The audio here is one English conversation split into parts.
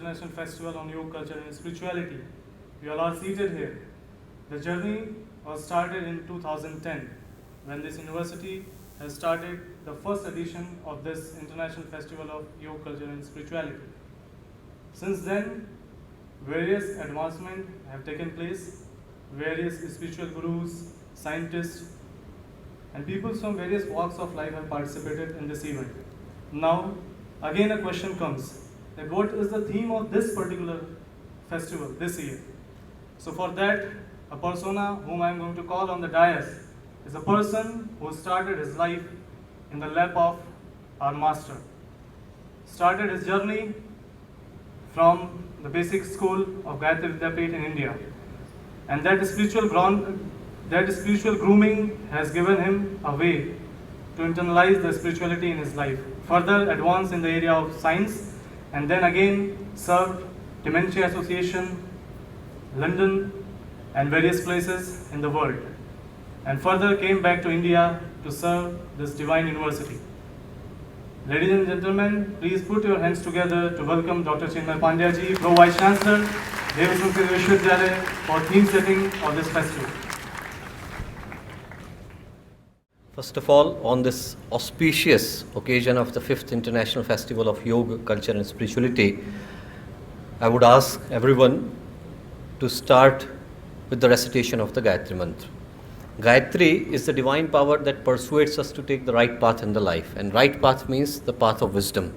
International Festival on Yoga Culture and Spirituality. You all are seated here. The journey was started in 2010 when this university has started the first edition of this International Festival of Yoga Culture and Spirituality. Since then, various advancements have taken place. Various spiritual gurus, scientists, and people from various walks of life have participated in this event. Now, again a question comes that what is the theme of this particular festival this year? So for that, a persona whom I am going to call on the dais is a person who started his life in the lap of our master. Started his journey from the basic school of Gayatri Vidyapith in India. And that spiritual grooming has given him a way to internalize the spirituality in his life. Further advance in the area of science, and then again served Dementia Association, London, and various places in the world. And further came back to India to serve this divine university. Ladies and gentlemen, please put your hands together to welcome Dr. Chinmay Pandya ji, Pro Vice Chancellor, Sanskriti Vishwavidyalaya, for theme setting of this festival. First of all, on this auspicious occasion of the 5th International Festival of Yoga, Culture and Spirituality, I would ask everyone to start with the recitation of the Gayatri Mantra. Gayatri is the divine power that persuades us to take the right path in the life. And right path means the path of wisdom,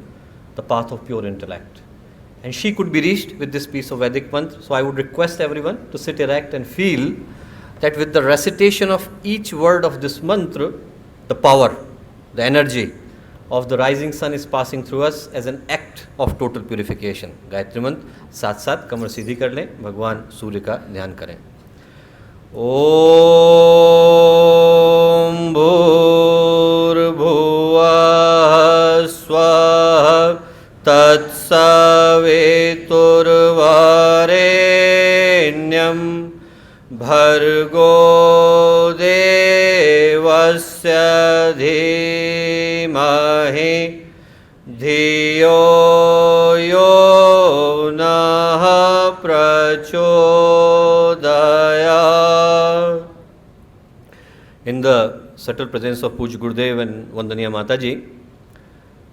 the path of pure intellect. And she could be reached with this piece of Vedic Mantra. So I would request everyone to sit erect and feel that with the recitation of each word of this mantra, the power, the energy of the rising sun is passing through us as an act of total purification. Gayatri Mantra, साथ साथ कमर सीधी कर लें, भगवान सूर्य का ध्यान करें. ॐ भूर्भुवः स्वः तत्सवितुर्वरेण्यं भर्गो देवस्य धीमहि धियो यो नः प्रचोदयात्. In the subtle presence of Puj Gurudev and Vandaniya Mataji,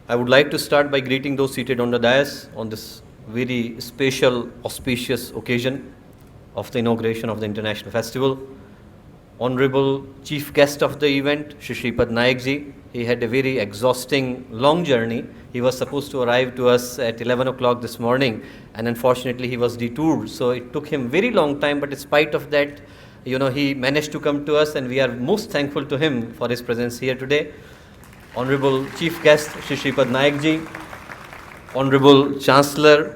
I would like to start by greeting those seated on the dais on this very special, auspicious occasion of the inauguration of the International Festival. Honorable Chief Guest of the event, Shri Shripad Nayak ji, he had a very exhausting, long journey. He was supposed to arrive to us at 11 o'clock this morning, and unfortunately he was detoured. So it took him very long time, but in spite of that, he managed to come to us, and we are most thankful to him for his presence here today. Honorable Chief Guest, Shri Shripad Nayak ji, Honorable Chancellor,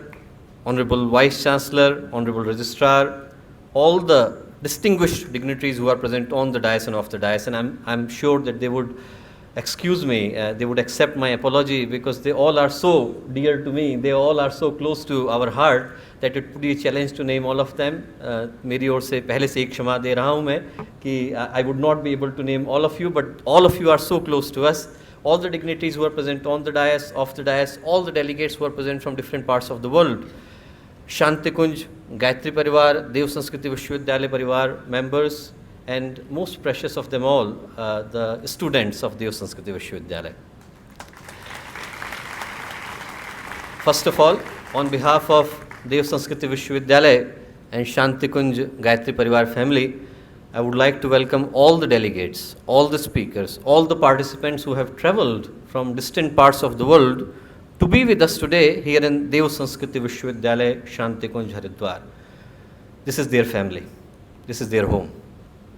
Honorable Vice Chancellor, Honorable Registrar, all the distinguished dignitaries who are present on the dais and off the dais, and I'm sure that they would excuse me, they would accept my apology, because they all are so dear to me, they all are so close to our heart that it would be a challenge to name all of them. मेरी ओर से पहले से एक क्षमा दे रहा हूँ मैं कि I would not be able to name all of you, but all of you are so close to us. All the dignitaries who are present on the dais, off the dais, all the delegates who are present from different parts of the world. Shantikunj, Gayatri Pariwar, Sanskriti Vishwavidyalaya Pariwar members, and most precious of them all, the students of Sanskriti Vishwavidyalaya. First of all, on behalf of Sanskriti Vishwavidyalaya and Shantikunj Gayatri Pariwar family, I would like to welcome all the delegates, all the speakers, all the participants who have traveled from distant parts of the world to be with us today here in Sanskriti Vishwavidyalaya, Shantikunj, Haridwar. This is their family. This is their home.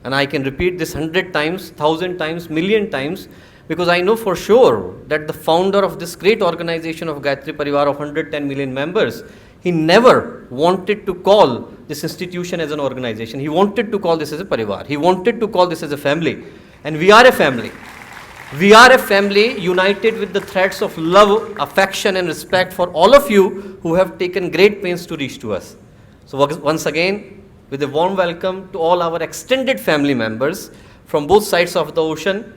And I can repeat this 100 times, 1,000 times, million times, because I know for sure that the founder of this great organization of Gayatri Pariwar of 110 million members, he never wanted to call this institution as an organization. He wanted to call this as a Parivar. He wanted to call this as a family. And we are a family. We are a family united with the threads of love, affection and respect for all of you who have taken great pains to reach to us. So once again, with a warm welcome to all our extended family members from both sides of the ocean,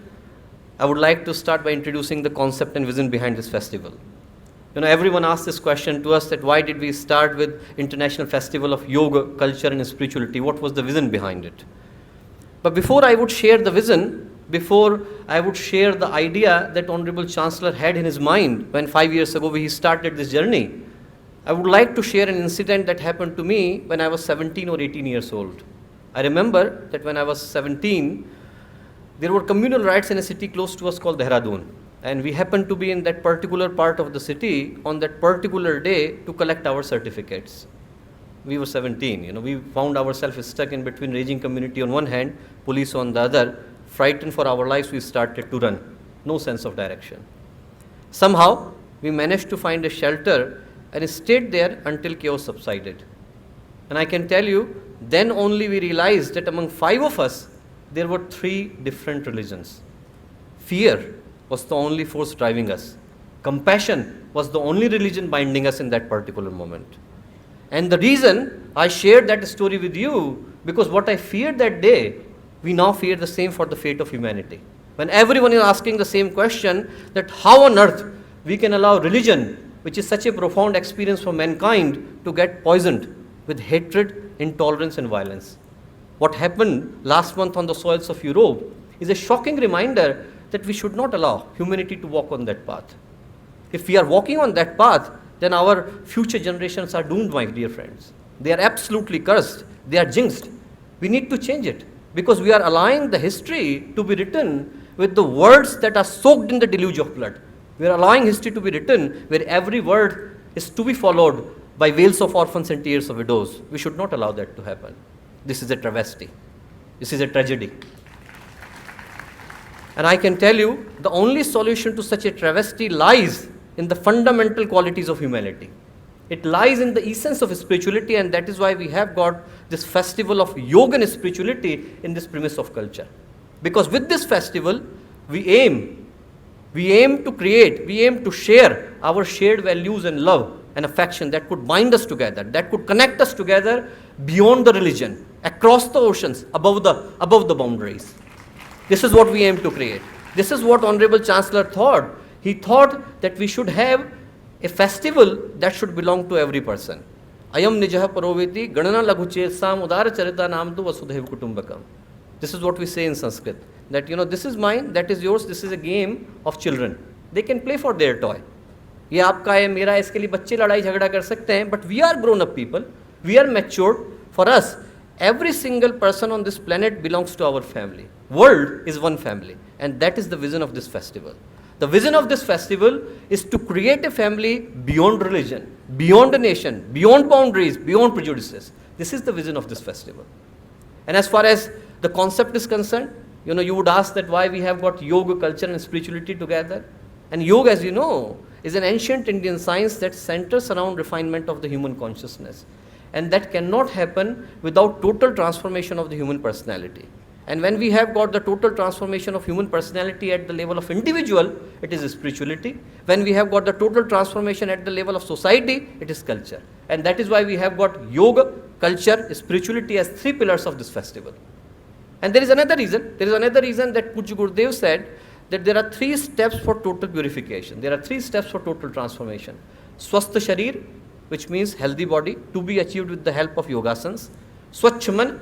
I would like to start by introducing the concept and vision behind this festival. Everyone asks this question to us, that why did we start with International Festival of Yoga, Culture and Spirituality? What was the vision behind it? But before I would share the vision, before I would share the idea that Honorable Chancellor had in his mind when 5 years ago he started this journey, I would like to share an incident that happened to me when I was 17 or 18 years old. I remember that when I was 17, there were communal riots in a city close to us called Dehradun. And we happened to be in that particular part of the city on that particular day to collect our certificates. We were 17, we found ourselves stuck in between raging community on one hand, police on the other. Frightened for our lives, we started to run. No sense of direction. Somehow, we managed to find a shelter and stayed there until chaos subsided. And I can tell you, then only we realized that among 5 of us, there were 3 different religions. Fear was the only force driving us. Compassion was the only religion binding us in that particular moment. And the reason I shared that story with you, because what I feared that day, we now fear the same for the fate of humanity. When everyone is asking the same question, that how on earth we can allow religion, which is such a profound experience for mankind, to get poisoned with hatred, intolerance and violence. What happened last month on the soils of Europe is a shocking reminder that we should not allow humanity to walk on that path. If we are walking on that path, then our future generations are doomed, my dear friends. They are absolutely cursed. They are jinxed. We need to change it, because we are allowing the history to be written with the words that are soaked in the deluge of blood. We are allowing history to be written where every word is to be followed by wails of orphans and tears of widows. We should not allow that to happen. This is a travesty. This is a tragedy. And I can tell you, the only solution to such a travesty lies in the fundamental qualities of humanity. It lies in the essence of spirituality, and that is why we have got this festival of yoga and spirituality in this premise of culture. Because with this festival, we aim to create, we aim to share our shared values and love and affection that could bind us together, that could connect us together beyond the religion, across the oceans, above the boundaries. This is what we aim to create. This is what Honorable Chancellor thought. He thought that we should have a festival that should belong to every person. Ayam nijaha paroveti ganana laghuche sam udara charita namtu Vasudhaiva Kutumbakam. This is what we say in Sanskrit. That this is mine, that is yours, this is a game of children. They can play for their toy. ये आपका है, मेरा है, इसके लिए बच्चे लड़ाई झगड़ा कर सकते हैं, but we are grown up people, we are matured. For us, every single person on this planet belongs to our family. World is one family, and that is the vision of this festival. The vision of this festival is to create a family beyond religion, beyond a nation, beyond boundaries, beyond prejudices. This is the vision of this festival. And as far as the concept is concerned, you would ask that why we have got yoga, culture and spirituality together. And yoga, as you know, is an ancient Indian science that centers around refinement of the human consciousness. And that cannot happen without total transformation of the human personality. And when we have got the total transformation of human personality at the level of individual, it is spirituality. When we have got the total transformation at the level of society, it is culture. And that is why we have got yoga, culture, spirituality as 3 pillars of this festival. And there is another reason. There is another reason that Pujya Gurudev said that there are 3 steps for total purification. There are 3 steps for total transformation. Swastha Sharir, which means healthy body, to be achieved with the help of yogasanas. Swachh Man,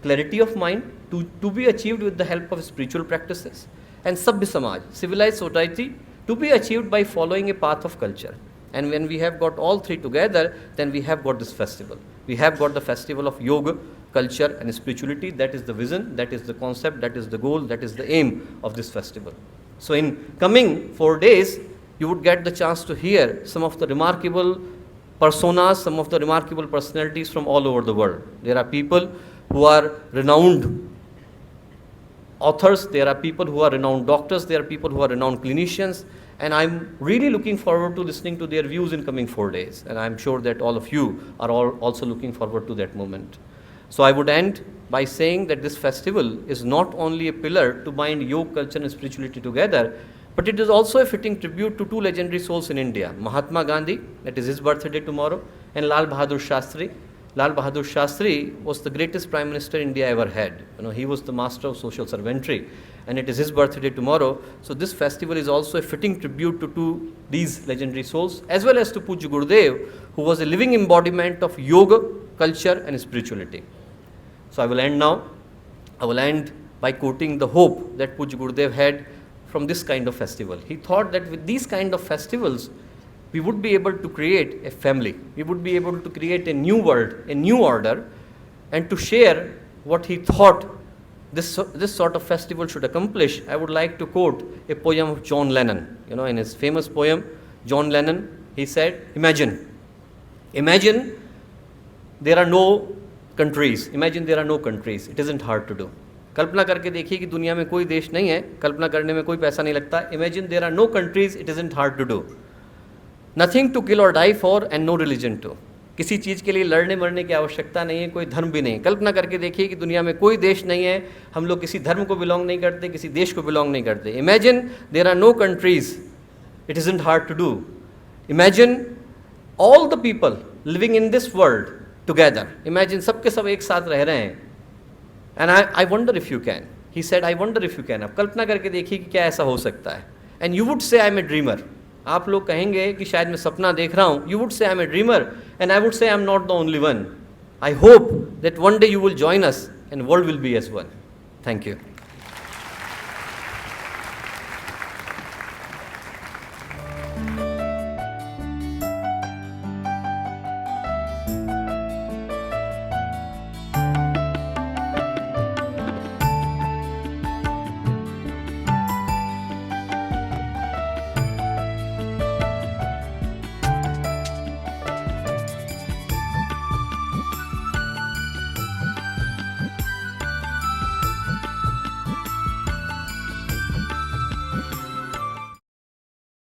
clarity of mind, to be achieved with the help of spiritual practices. And Sabhya Samaj, civilized society, to be achieved by following a path of culture. And when we have got all 3 together, then we have got this festival. We have got the festival of yoga, culture and spirituality. That is the vision, that is the concept, that is the goal, that is the aim of this festival. So in coming 4 days, you would get the chance to hear some of the remarkable personas, some of the remarkable personalities from all over the world. There are people who are renowned authors, there are people who are renowned doctors, there are people who are renowned clinicians, and I'm really looking forward to listening to their views in coming 4 days. And I'm sure that all of you are all also looking forward to that moment. So I would end by saying that this festival is not only a pillar to bind yoga, culture and spirituality together, but it is also a fitting tribute to 2 legendary souls in India, Mahatma Gandhi, that is his birthday tomorrow, and Lal Bahadur Shastri. Lal Bahadur Shastri was the greatest Prime Minister India ever had. He was the master of social servantry, and it is his birthday tomorrow. So this festival is also a fitting tribute to these legendary souls, as well as to Pujya Gurudev, who was a living embodiment of yoga, culture and spirituality. So I will end now. I will end by quoting the hope that Pujya Gurudev had from this kind of festival. He thought that with these kind of festivals, we would be able to create a family. We would be able to create a new world, a new order, and to share what he thought this sort of festival should accomplish. I would like to quote a poem of John Lennon. In his famous poem, John Lennon, he said, imagine there are no countries. Imagine there are no countries. It isn't hard to do. कल्पना करके देखिए कि दुनिया में कोई देश नहीं है, कल्पना करने में कोई पैसा नहीं लगता. Imagine there are no countries, it isn't hard to do. Nothing to kill or die for and no religion to. किसी चीज़ के लिए लड़ने मरने की आवश्यकता नहीं है, कोई धर्म भी नहीं. कल्पना करके देखिए कि दुनिया में कोई देश नहीं है, हम लोग किसी धर्म को बिलोंग नहीं करते, किसी देश को बिलोंग नहीं करते. Imagine there are no countries, it isn't hard to do. Imagine all the people living in this world together. Imagine सबके सब एक साथ रह रहे हैं. And I wonder if you can. He said, I wonder if you can. अब कल्पना करके देखिए कि क्या ऐसा हो सकता है. And you would say, I'm a dreamer. आप लोग कहेंगे कि शायद मैं सपना देख रहा हूँ. You would say, I'm a dreamer. And I would say, I'm not the only one. I hope that one day you will join us and world will be as one. Thank you.